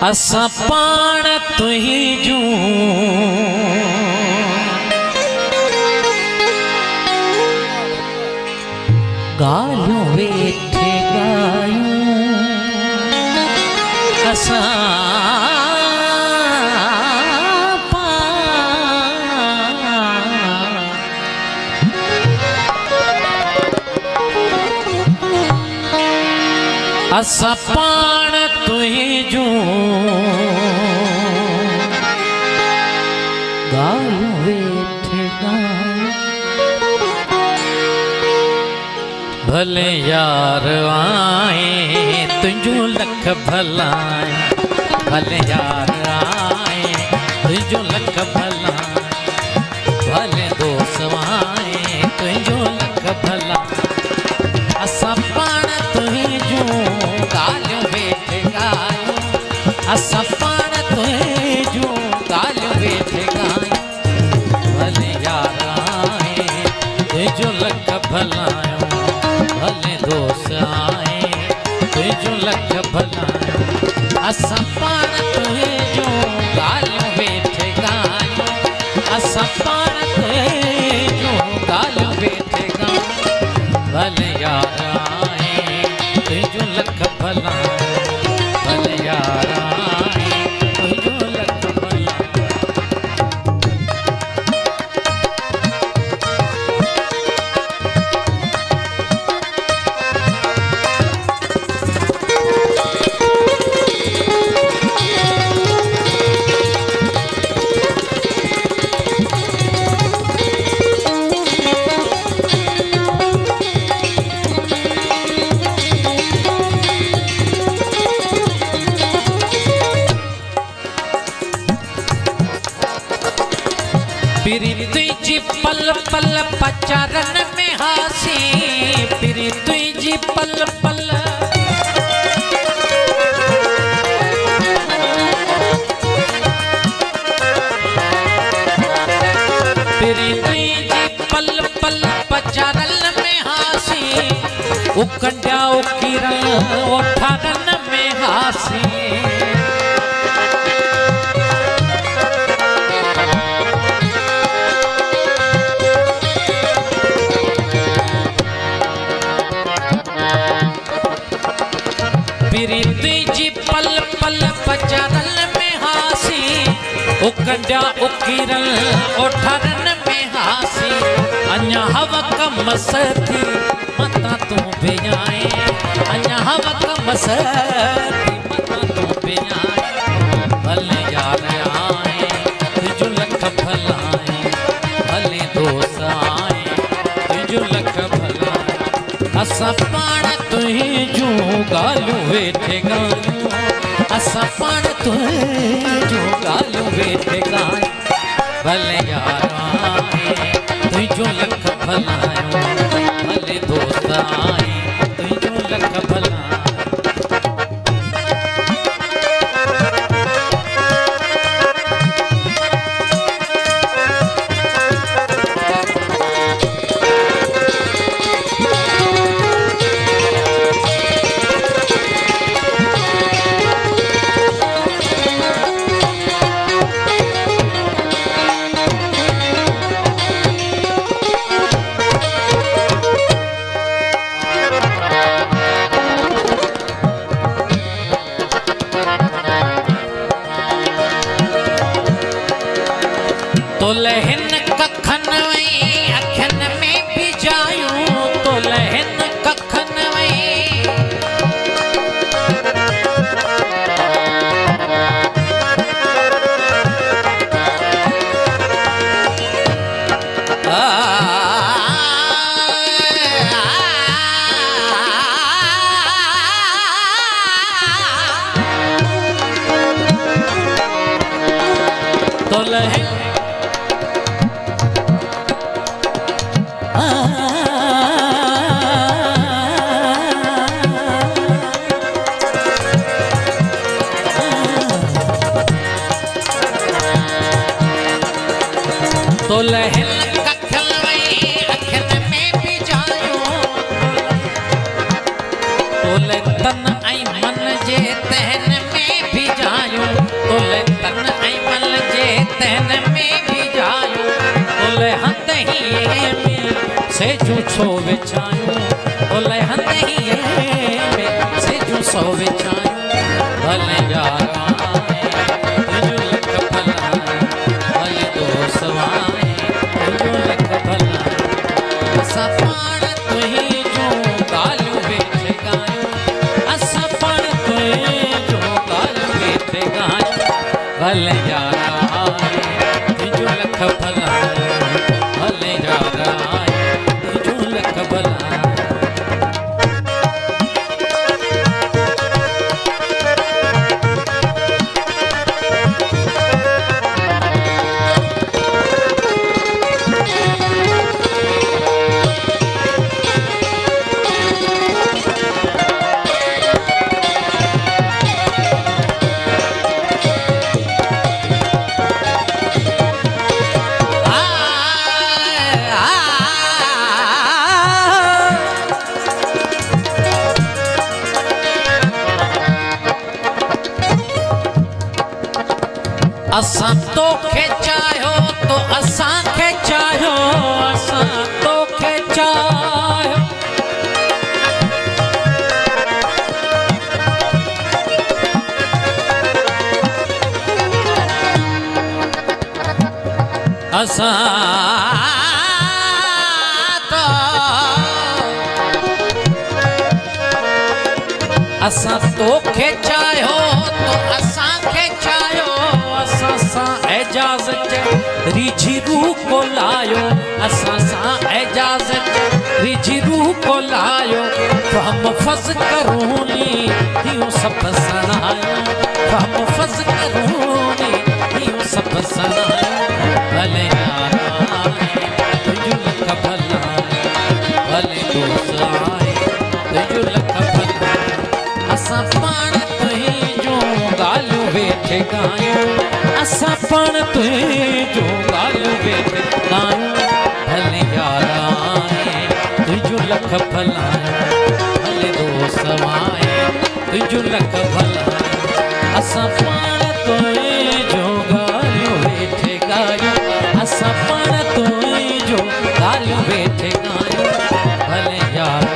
असा पाण तुही जूं गालियों वेठे गायूं असा असा पाण तुही जूं गालियों वेठे गायूं भले यार आए तुझो लख भलाए भले यार आए तुझो लख भलाए भले दोस्त आए तुझो लख भलाए असा पाण तुही जूं गालियों वेठे गायूं असा पाण तुही जूं गालियों वेठे गायूं भले यार आए तुझो लख भलाए भले दोस्त आए तुझो लख भलाए असा पाण तुही जूं गालियों वेठे गायूं असा पाण तुही जूं गालियों वेठे गायूं भले यार आए तुझो लख भलाए भले यार आए तुझो लख भलाए प्रीति पल पल पचरन में हासी प्रीति पल पल प्रीति पल पल पचरन में हासी उकंडा उकिरन ओठरन में हासी प्रीति पल पल पचरन में हासी उकंडा उकिरन ओठरन में हासी अञा हवक मसती मता तू बेजाए अञा हवक मसती मता तू बेजाए भले यार आए तुझो लख भलाए भले दोस्त आए तुझो लख भलाए असा पाण तुही जूं गालियों वेठे गायूं असा पाण तुही जूं गालियों वेठे गायूं भले यार आए तुझो लख भलायो भले दोस्त आए तुझो लख भलायो तो लहन कखन वई अखन में भी जायूं तो लहन कखन वई तो लहन तो लहन कखन वई अखन में भी जायूं तो तन ऐं मन जे तहन में भी जायूं से जो सो विचायूं भले हंदे में से जो सो विचायूं भले यारा तुझो लख भला भले दोस्त वाए तुझो लख भला असा पाण तुही जो ॻाल्हियूं वेठे ॻायूं असा पाण तुही जो ॻाल्हियूं वेठे ॻायूं भले यारा तुझो लख भला भले यारा तुझो लख भला असां तोखे चाहियो तो असांखे चाहियो असां तोखे चाहियो असां तोखे चाहियो तो असांखे चाहियो एजाज़त रिझी रूह को लायो असां सां एजाज़त रिझी रूह को लायो हम फज़ करूनी दियो सब सनायो हम फज़ करूनी दियो सब सनायो भले यारा तुझो लख भला भले दोस्त आए तुझो लख भला असां पाण तुंहिंजो ॻाल्हियूं वेठे ॻायूं असां पाण तुंहिंजो ॻाल्हियूं वेठे ॻायूं भले यारा तुझो लख भला भले दोस्त वाए तुझो लख भला असां पाण तुंहिंजो ॻाल्हियूं वेठे ॻायूं असां पाण तुंहिंजो ॻाल्हियूं वेठे ॻायूं भले यारा